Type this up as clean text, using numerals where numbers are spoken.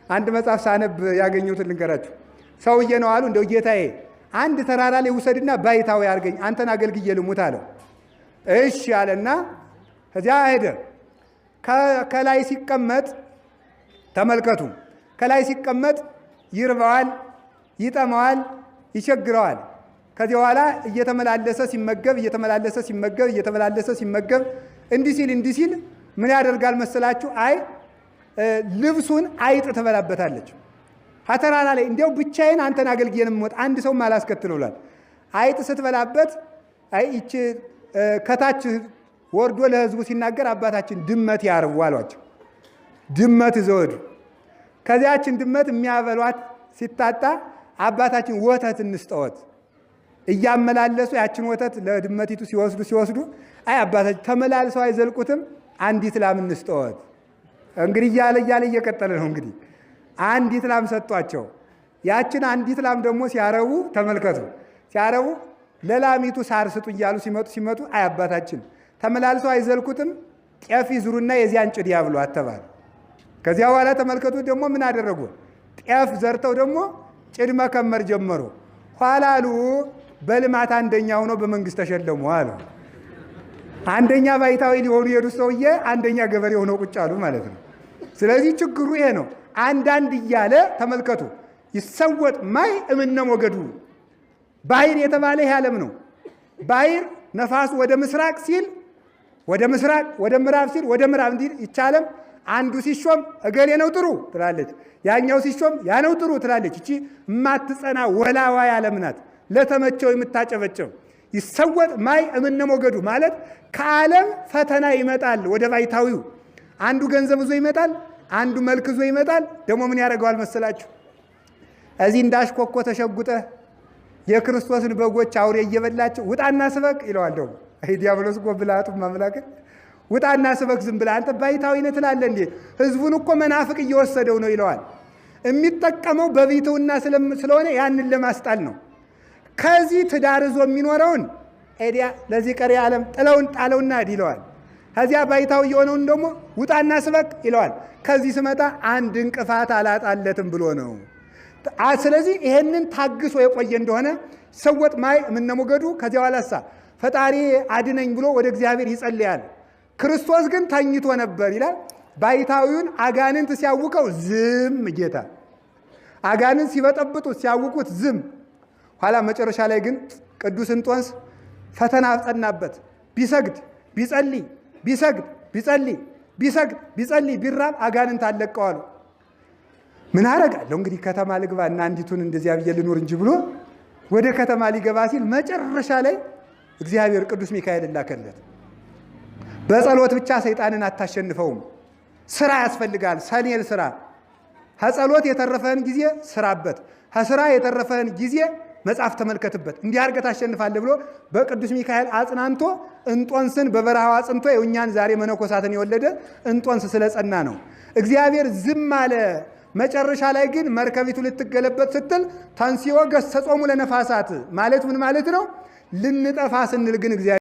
አንድ መጽሐፍ ሳነብ ያገኘሁትን ልንገራችሁ። ሰውዬ ነው አሉ እንደው ጌታዬ አንድ ተራራ ላይ ውሰድና ባይታዊ አድርገኝ አንተን አገልግዬ ልሙት አለው። እሺ አለና ከዚያ ሄደ። ከላይ ሲቀመጥ ተመልከቱ፣ ከላይ ሲቀመጥ ይርበዋል፣ ይጠማዋል፣ ይቸግረዋል። ከዚህ በኋላ እየተመላለሰ ሲመገብ እንዲህ ሲል ምን ያደርጋል መሰላችሁ? አይ ልብሱን አይጥ ትበላበታለች። ተራራ ላይ እንዲያው ብቻዬን አንተን አገልግዬ ልሞት አንድ ሰውም አላስከትለው ብሏል። አይጥ ስትበላበት አይ ይቺ ከታች ወርዶ ለሕዝቡ ሲናገር አባታችን ድመት ያርቡ አሏቸው። ድመት ዘወዱ። ከዚያችን ድመት የሚያበሏት ሲታጣ አባታችን ወተት እንስጠወት እያመላለሱ ያችን ወተት ለድመቲቱ ሲወስዱ አይ አባታችን ተመላልሰው አይዘልቁትም፣ አንዲት ላም እንስጠወት። እንግዲህ እያለ እየቀጠለ ነው። እንግዲህ አንዲት ላም ሰጧቸው። ያችን አንዲት ላም ደግሞ ሲያረቡ ተመልከቱ፣ ሲያረቡ ለላሚቱ ሳር ስጡ እያሉ ሲመጡ አይ አባታችን ተመላልሰው አይዘልቁትም፣ ጤፍ ይዝሩና የዚያን ጭድ ያብሉ አተባለ። ከዚያ በኋላ ተመልከቱ ደግሞ ምን አደረጉ? ጤፍ ዘርተው ደግሞ ጭድ መከመር ጀመሩ። ኋላ አሉ በልማት አንደኛ ሆኖ በመንግስት ተሸለሙ አሉ። አንደኛ ባይታዊ ሊሆኑ የሄዱ ሰውዬ አንደኛ ገበሬ ሆነው ቁጭ አሉ ማለት ነው። ስለዚህ ችግሩ ይሄ ነው። አንዳንድ እያለ ተመልከቱ። ይሰወጥ ማይ እምነ ሞገዱ። ባሕር የተባለ ይሄ ዓለም ነው። ባሕር ነፋሱ ወደ ምስራቅ ሲል ወደ ምስራቅ፣ ወደ ምዕራብ ሲል ወደ ምዕራብ እንዲል ይቻለም። አንዱ ሲሾም እገሌ ነው ጥሩ ትላለች፣ ያኛው ሲሾም ያ ነው ጥሩ ትላለች። እቺ የማትጸና ወላዋይ ዓለም ናት፣ ለተመቸው የምታጨበጨብ። ይሰወጥ ማይ እምነ ሞገዱ ማለት ከዓለም ፈተና ይመጣል ወደ ባይታዊው። አንዱ ገንዘብ ይዞ ይመጣል፣ አንዱ መልክ ይዞ ይመጣል። ደግሞ ምን ያደርገዋል መሰላችሁ? እዚህ እንዳሽኮኮ ተሸጉጠ የክርስቶስን በጎች አውሬ እየበላቸው ውጣና ስበክ ይለዋል። ደግሞ አይ ዲያብሎስ እኮ ብልሃቱ ማምላክ ውጣና ስበክ ዝም ብለህ አንተ ባይታዊ ነህ ትላለህ እንዴ? ህዝቡን እኮ መናፍቅ እየወሰደው ነው ይለዋል። የሚጠቀመው በቢተውና ስለሆነ ያንን ለማስጣል ነው። ከዚህ ትዳር ይዞ የሚኖረውን ኤዲያ ለዚህ ቀሪ ዓለም ጥለውን ጣለውና ይለዋል። ከዚያ ባይታዊ የሆነውን ደግሞ ውጣና ስበክ ይለዋል። ከዚህ ስመጣ አንድ እንቅፋት አላጣለትም ብሎ ነው። ስለዚህ ይሄንን ታግሶ የቆየ እንደሆነ ሰወጥ ማይ እምነ ሞገዱ። ከዚያ በኋላሳ ፈጣሪ አድነኝ ብሎ ወደ እግዚአብሔር ይጸልያል። ክርስቶስ ግን ተኝቶ ነበር ይላል። ባይታዊውን አጋንንት ሲያውቀው ዝም ጌታ፣ አጋንንት ሲበጠብጡ ሲያውቁት ዝም። ኋላ መጨረሻ ላይ ግን ቅዱስ እንጦንስ ፈተና አጸናበት። ቢሰግድ ቢጸልይ ቢራብ አጋንንት አለቀዋሉ። ምን አረጋለሁ እንግዲህ ከተማ ልግባ እና አንዲቱን እንደዚያ ብዬ ልኑር እንጂ ብሎ ወደ ከተማ ሊገባ ሲል መጨረሻ ላይ እግዚአብሔር ቅዱስ ሚካኤል ላከለት። በጸሎት ብቻ ሰይጣንን አታሸንፈውም፣ ስራ ያስፈልጋል። ሰኔል ስራ። ከጸሎት የተረፈህን ጊዜ ስራበት፣ ከስራ የተረፈህን ጊዜ መጽሐፍ ተመልከትበት፣ እንዲህ አድርገህ ታሸንፋለህ ብሎ በቅዱስ ሚካኤል አጽናንቶ እንጦንስን በበረሃው አጽንቶ የእኛን ዛሬ መነኮሳትን የወለደ እንጦንስ ስለጸና ነው። እግዚአብሔር ዝም አለ። መጨረሻ ላይ ግን መርከቢቱ ልትገለበጥ ስትል ተንሥኦ ገሰጾሙ ለነፋሳት ማለት ምን ማለት ነው? ልንጠፋ ስንል ግን እግዚአብሔር